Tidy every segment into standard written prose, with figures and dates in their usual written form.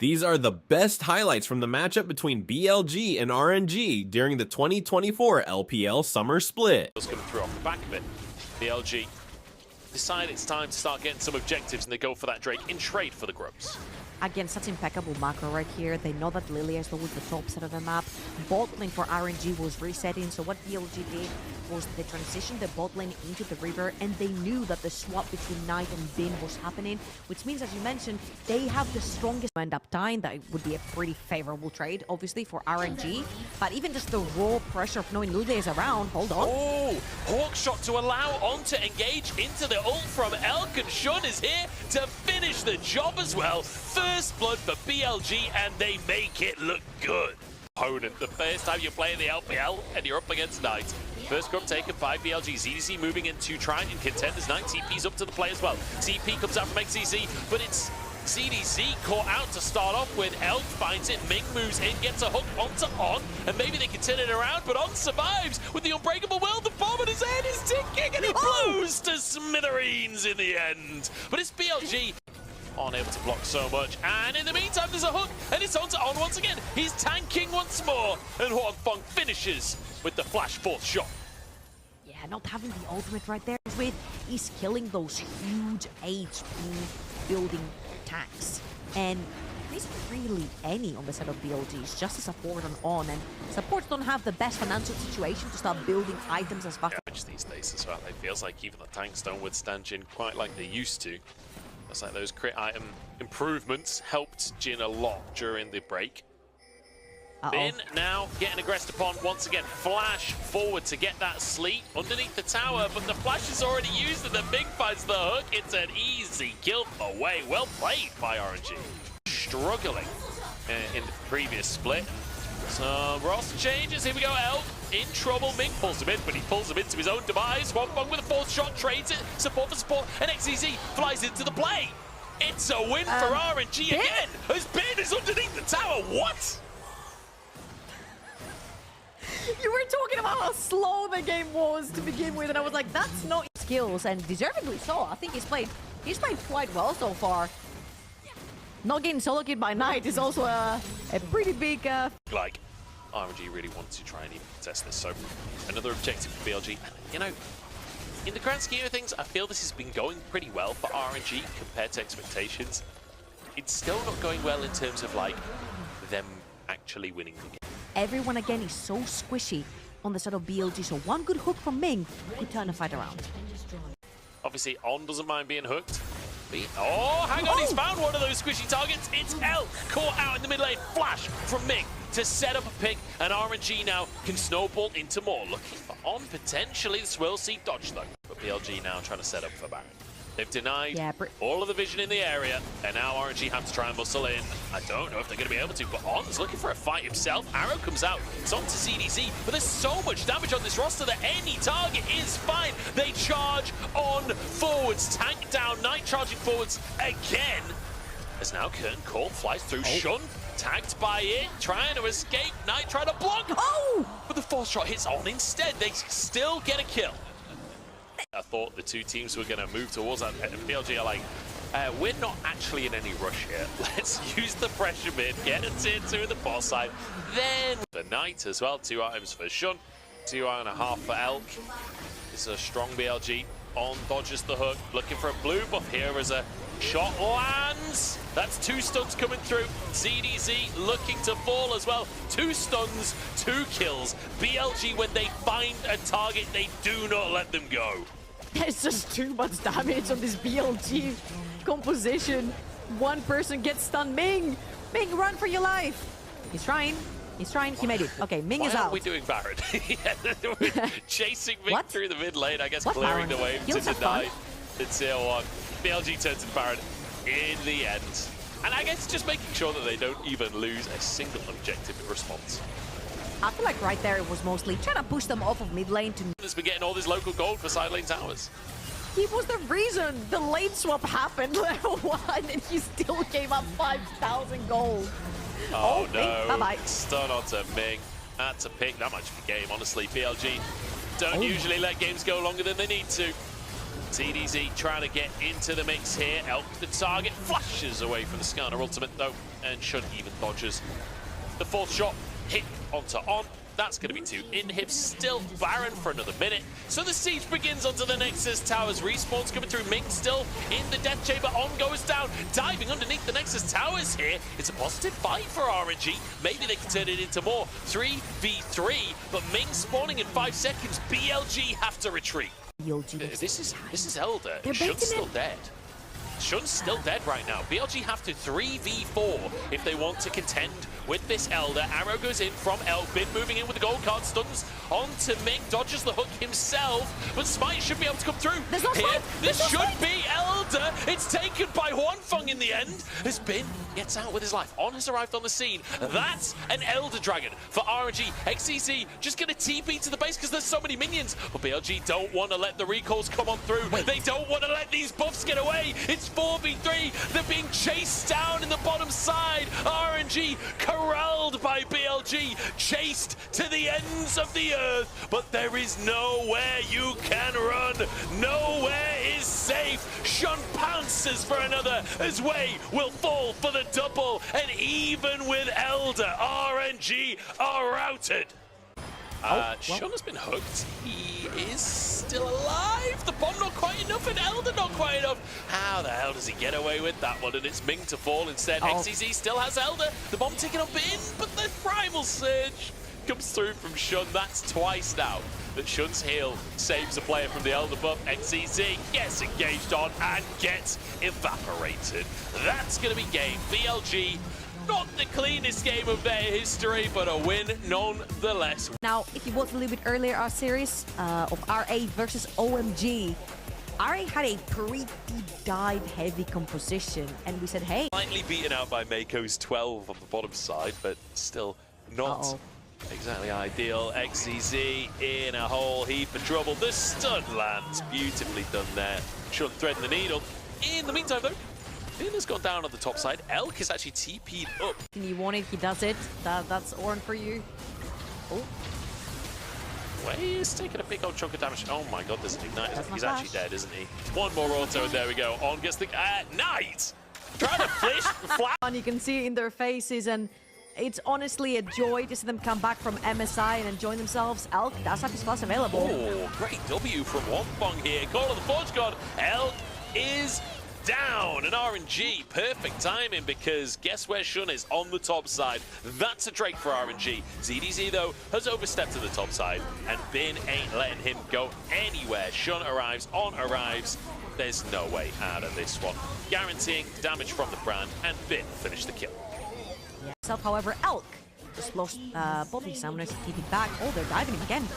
These are the best highlights from the matchup between BLG and RNG during the 2024 LPL Summer Split. Just coming through off the back of it. BLG decide it's time to start getting some objectives, and they go for that Drake in trade for the Grubs. Again, such impeccable macro right here. They know that Lily is with the top side of the map. Bot lane for RNG was resetting, so what BLG did was they transitioned the bot lane into the river, and they knew that the swap between Knight and Bin was happening, which means, as you mentioned, they have the strongest end up time. That would be a pretty favorable trade, obviously, for RNG. But even just the raw pressure of knowing Lily is around, hold on. Oh, Hawk shot to allow On to engage into the ult from Elk, and Shun is here to finish the job as well. First blood for BLG, and they make it look good. Opponent, the first time you play in the LPL and you're up against Knight. First grub taken by BLG. ZDC moving in to try and contend as Knight. TP's up to the play as well. TP comes out from XCZ, but it's ZDC caught out to start off with. Elk finds it, Ming moves in, gets a hook onto On, and maybe they can turn it around, but On survives with the unbreakable will. The bomb on his head is ticking, and he blows to smithereens in the end. But it's BLG. On able to block so much, and in the meantime there's a hook, and it's onto On once again. He's tanking once more, and Huang Feng finishes with the flash fourth shot. Yeah, not having the ultimate right there is killing those huge HP building tanks, and there isn't really any on the side of BLG. It's just a support on, and supports don't have the best financial situation to start building items as fast. Yeah, these days as well, it feels like even the tanks don't withstand Jin quite like they used to. It's like those crit item improvements helped Jin a lot during the break. Bin now getting aggressed upon once again. Flash forward to get that sleep underneath the tower, but the flash is already used and the Big finds the hook. It's an easy kill away. Well played by RNG. Struggling in the previous split. So Ross changes. Here we go. Elk in trouble. Ming pulls him in, but he pulls him into his own demise. Huang Feng with a fourth shot, trades it. Support for support, and XCZ flies into the play. It's a win for RNG again. As Bin is underneath the tower. What? You were talking about how slow the game was to begin with, and I was like, that's not skills, and deservedly so. I think he's played quite well so far. Not getting solo killed by Knight is also a pretty big... Like, RNG really wants to try and even test this, so another objective for BLG. You know, in the grand scheme of things, I feel this has been going pretty well for RNG compared to expectations. It's still not going well in terms of, like, them actually winning the game. Everyone, again, is so squishy on the side of BLG, so one good hook from Ming could turn the fight around. Obviously, On doesn't mind being hooked. Oh, hang on, he's found one of those squishy targets. It's Elk caught out in the mid lane. Flash from Ming to set up a pick, and RNG now can snowball into more. Looking for On potentially the Swirl Seed dodge though. But BLG now trying to set up for Baron. They've denied all of the vision in the area, and now RNG have to try and muscle in. I don't know if they're going to be able to, but On's looking for a fight himself. Arrow comes out, it's on to ZDZ, but there's so much damage on this roster that any target is fine. They charge On forwards, tank down, Knight charging forwards again. As now Curtain Call flies through, Shun tagged by it, trying to escape, Knight trying to block. But the fourth shot hits On instead. They still get a kill. I thought the two teams were going to move towards that, and BLG are like, we're not actually in any rush here. Let's use the pressure mid, get a tier 2 in the bot side, then the Knight as well. 2 items for Shun, 2.5 for Elk. This is a strong BLG. On dodges the hook, looking for a blue buff here as a shot lands. That's 2 stuns coming through. ZDZ looking to fall as well. 2 stuns, 2 kills. BLG, when they find a target, they do not let them go. There's just too much damage on this BLG composition. One person gets stunned. Ming, run for your life. He's trying. He made it. Okay, Ming is out. Why aren't we doing Baron? We're chasing Ming through the mid lane, I guess, clearing the wave to deny the tier 1. BLG turns to Baron in the end. And I guess just making sure that they don't even lose a single objective in response. I feel like right there it was mostly trying to push them off of mid lane to... Has been getting all this local gold for side lane towers. He was the reason the lane swap happened level 1, and he still gave up 5,000 gold. Oh no, bye-bye. Stun onto Ming. That's a pick, that much of a game, honestly. BLG don't usually let games go longer than they need to. TDZ trying to get into the mix here. Elk the target, flashes away from the Skarner ultimate though, and Shun even dodges. The fourth shot hit onto On. That's going to be 2 inhibs, still Baron for another minute. So the siege begins onto the Nexus Towers. Respawns coming through. Ming still in the death chamber. On goes down, diving underneath the Nexus Towers here. It's a positive fight for RNG. Maybe they can turn it into more. 3v3, but Ming spawning in 5 seconds. BLG have to retreat. This is Elder. Shun's still dead. Shun's still dead right now. BLG have to 3v4 if they want to contend with this Elder. Arrow goes in from Elk. Bin moving in with the gold card. Stuns onto Ming. Dodges the hook himself. But Smite should be able to come through. There's no Smite. This should be Elder. It's taken by Huanfeng in the end. As Bin gets out with his life. On has arrived on the scene. That's an Elder Dragon for RNG. XCZ just going to TP to the base because there's so many minions. But BLG don't want to let the recalls come on through. They don't want to let these buffs get away. It's 4v3. They're being chased down in the bottom side. RNG corralled by BLG, chased to the ends of the earth. But there is nowhere you can run. Nowhere is safe. Shun pounces for another as Wei will fall for the double. And even with Elder, RNG are routed. Shun has been hooked. He is still alive. The bomb not quite enough, and Elder not quite enough. How the hell does he get away with that one? And it's Ming to fall instead. XCZ still has Elder. The bomb taken up in, but the primal surge comes through from Shun. That's twice now that Shun's heal saves a player from the Elder buff. XCZ gets engaged on and gets evaporated. That's going to be game. BLG, not the cleanest game of their history, but a win nonetheless. Now, if you watched a little bit earlier our series of RA versus OMG, RA had a pretty dive-heavy composition, and we said, hey. Slightly beaten out by Mako's 12 on the bottom side, but still not exactly ideal. XCZ in a whole heap of trouble. The stun lands beautifully done there. Shun threading the needle. In the meantime, though, Finn has gone down on the top side. Elk is actually TP'd up. You want it, he does it. That's Ornn for you. Oh. Wei is taking a big old chunk of damage. Oh my god, there's an ignite. He's flash. actually dead, isn't he? One more auto, and there we go. On gets the Knight! Trying to flash. And you can see it in their faces, and it's honestly a joy to see them come back from MSI and enjoy themselves. Elk does have his flash available. Oh, great W from Huanfeng here. Call of the Forge God. Elk is down, and RNG, perfect timing, because guess where Shun is? On the top side. That's a Drake for RNG. ZDZ, though, has overstepped to the top side, and Bin ain't letting him go anywhere. Shun arrives, On arrives. There's no way out of this one. Guaranteeing damage from the brand, and Bin finished the kill. Yeah. However, Elk just lost both his summoners, TP back. Oh, they're diving him again.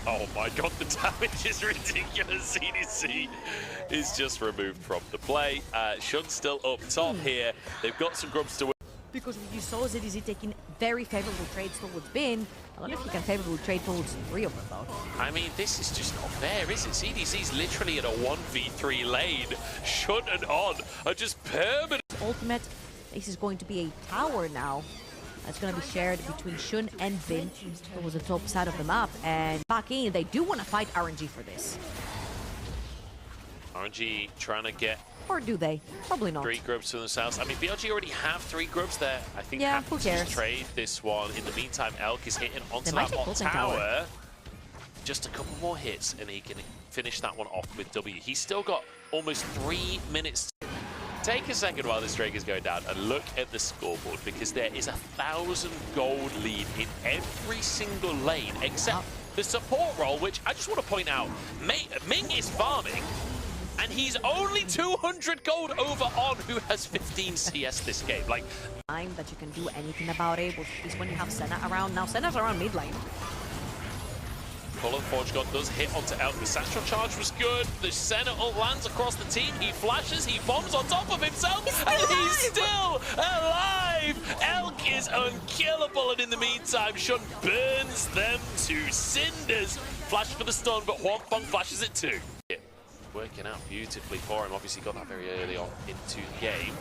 Oh my god, the damage is ridiculous. CDC is just removed from the play. Shun's still up top here. They've got some grubs to win. Because you saw ZDZ taking very favorable trades towards Bin. I don't know if you can favorably trade towards 3 of them, though. I mean, this is just not fair, is it? CDC's literally in a 1v3 lane. Shun and On are just permanent. Ultimate, this is going to be a tower now. It's going to be shared between Shun and Bin towards the top side of the map. And back in, they do want to fight RNG for this. RNG trying to get... Or do they? Probably not. 3 grubs to themselves. I mean, BLG already have 3 grubs there. I think yeah, have who to cares? just trade this one. In the meantime, Elk is hitting onto They that might bot take tower. Just a couple more hits, and he can finish that one off with W. He's still got almost 3 minutes. Take a second while this Drake is going down and look at the scoreboard, because there is 1,000 gold lead in every single lane except the support role, which I just want to point out, Ming is farming, and he's only 200 gold over On, who has 15 CS this game. Like, time that you can do anything about it is when you have Senna around. Now Senna's around mid lane. Call of the Forge God does hit onto Elk. The Satchel Charge was good. The Senna ult lands across the team. He flashes, he bombs on top of himself, and he's still alive! Elk is unkillable, and in the meantime, Shun burns them to cinders. Flash for the stun, but Huanfeng flashes it too. Working out beautifully for him. Obviously got that very early on into the game.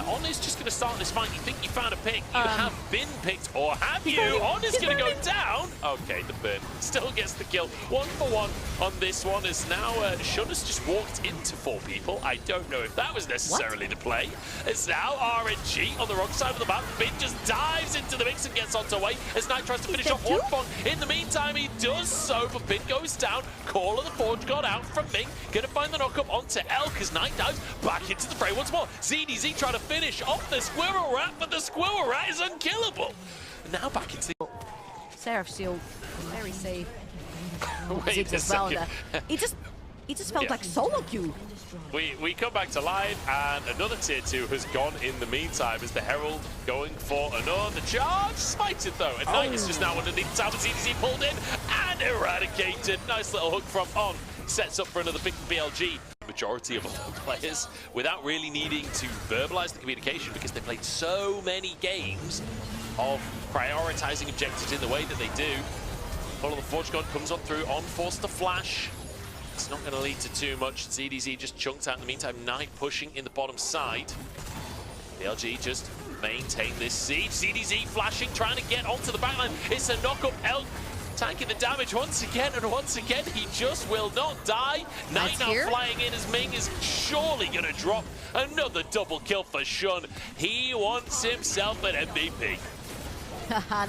On is just going to start this fight. You think you found a pick. You have been picked, or have you? On is going to go down. Okay, the burn still gets the kill. 1 for 1 on this one, as now Shunner's just walked into 4 people. I don't know if that was necessarily the play. It's now RNG on the wrong side of the map. Bin just dives into the mix and gets onto way as Knight tries to finish off one Fong. In the meantime, he does so, but Bin goes down. Call of the Forge got out from Ming. Going to find the knock-up onto Elk as Knight dives back into the fray once more. ZDZ trying to finish off the Squirrel Rat, but the Squirrel Rat is unkillable. Now back into the... Seraph Shield, very safe. Wait a second. It just felt like solo queue. We come back to line, and another tier 2 has gone in the meantime as the Herald going for another charge. Smited though, and Knight is just now underneath the tower. ZDZ pulled in and eradicated. Nice little hook from On. Sets up for another pick from BLG. Majority of all players without really needing to verbalize the communication because they played so many games of prioritizing objectives in the way that they do. All of the Forge God comes on through, On forced to flash. It's not going to lead to too much. ZDZ just chunked out in the meantime. Knight pushing in the bottom side. BLG just maintain this siege. ZDZ flashing, trying to get onto the backline. It's a knock-up. Elk tanking the damage once again, and once again, he just will not die. Knight now flying in as Ming is surely going to drop another double kill for Shun. He wants himself an MVP.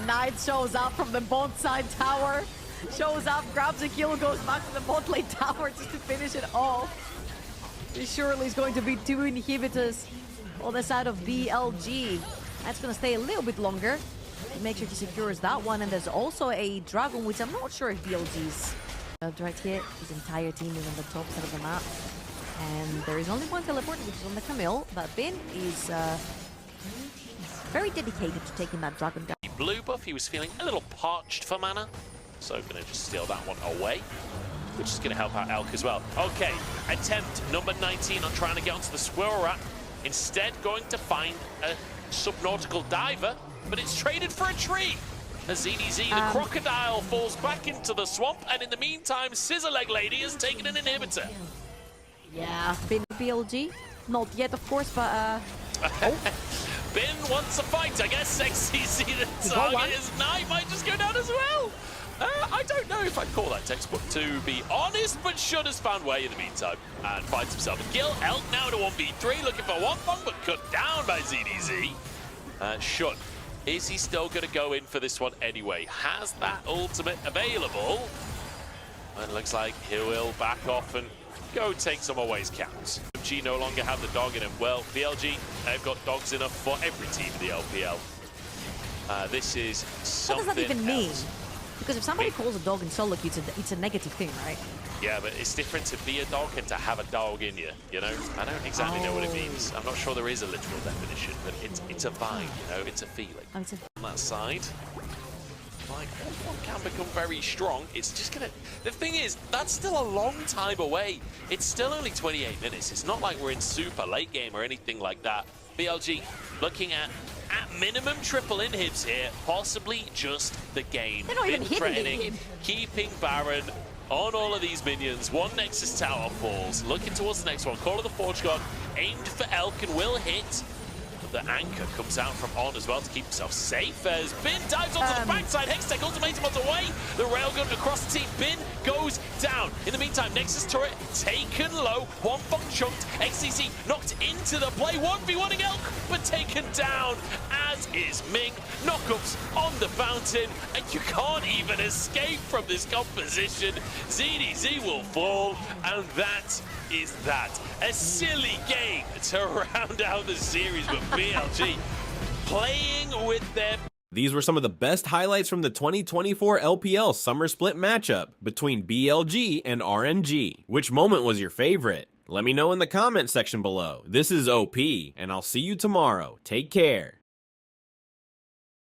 Knight shows up from the bot side tower. Shows up, grabs a kill, goes back to the bot lane tower just to finish it off. There surely is going to be 2 inhibitors on the side of BLG. That's going to stay a little bit longer. Make sure he secures that one, and there's also a dragon, which I'm not sure if BLG's right here. His entire team is on the top side of the map, and there is only one teleport, which is on the Camille. But Bin is very dedicated to taking that dragon down. Blue buff, he was feeling a little parched for mana, so going to just steal that one away, which is going to help out Elk as well. Okay, attempt number 19 on trying to get onto the Squirrel Rat. Instead, going to find a subnautical diver, but it's traded for a tree. As ZDZ, the crocodile, falls back into the swamp, and in the meantime, Scissor Leg Lady has taken an inhibitor. Yeah, Bin BLG. Not yet, of course, but Bin wants a fight, I guess. XCC, the target is Knight, might just go down as well. I don't know if I'd call that textbook, to be honest, but Shun has found way in the meantime and finds himself a kill. Elk now to 1v3, looking for one Fong, but cut down by ZDZ. Shun, is he still going to go in for this one anyway? Has that ultimate available? It looks like he will back off and go take some away's counts. G no longer have the dog in him. Well, BLG, they've got dogs enough for every team in the LPL. This is something What does that even mean? else. Because if somebody calls a dog in solo queue, it's a negative thing, right? Yeah, but it's different to be a dog and to have a dog in you, you know? I don't exactly know what it means. I'm not sure there is a literal definition, but it's a vibe, you know? It's a feeling. On that side, like, one can become very strong. It's just gonna... The thing is, that's still a long time away. It's still only 28 minutes. It's not like we're in super late game or anything like that. BLG looking at minimum triple inhibs here, possibly just the game. They're not even threatening, keeping Baron on all of these minions. One Nexus tower falls, looking towards the next one. Call of the Forge God, aimed for Elk and will hit. The anchor comes out from On as well to keep himself safe as Bin dives onto the backside. Hextech ultimatum on the way. The railgun across the team. Bin goes down. In the meantime, Nexus turret taken low. One Fong chunked. XCC knocked into the play. 1v1ing Elk, but taken down, as is Ming. Knockups on the fountain, and you can't even escape from this composition. ZDZ will fall, and that is that. A silly game to round out the series, but BLG playing with their... These were some of the best highlights from the 2024 LPL Summer Split matchup between BLG and RNG. Which moment was your favorite? Let me know in the comment section below. This is OP, and I'll see you tomorrow. Take care.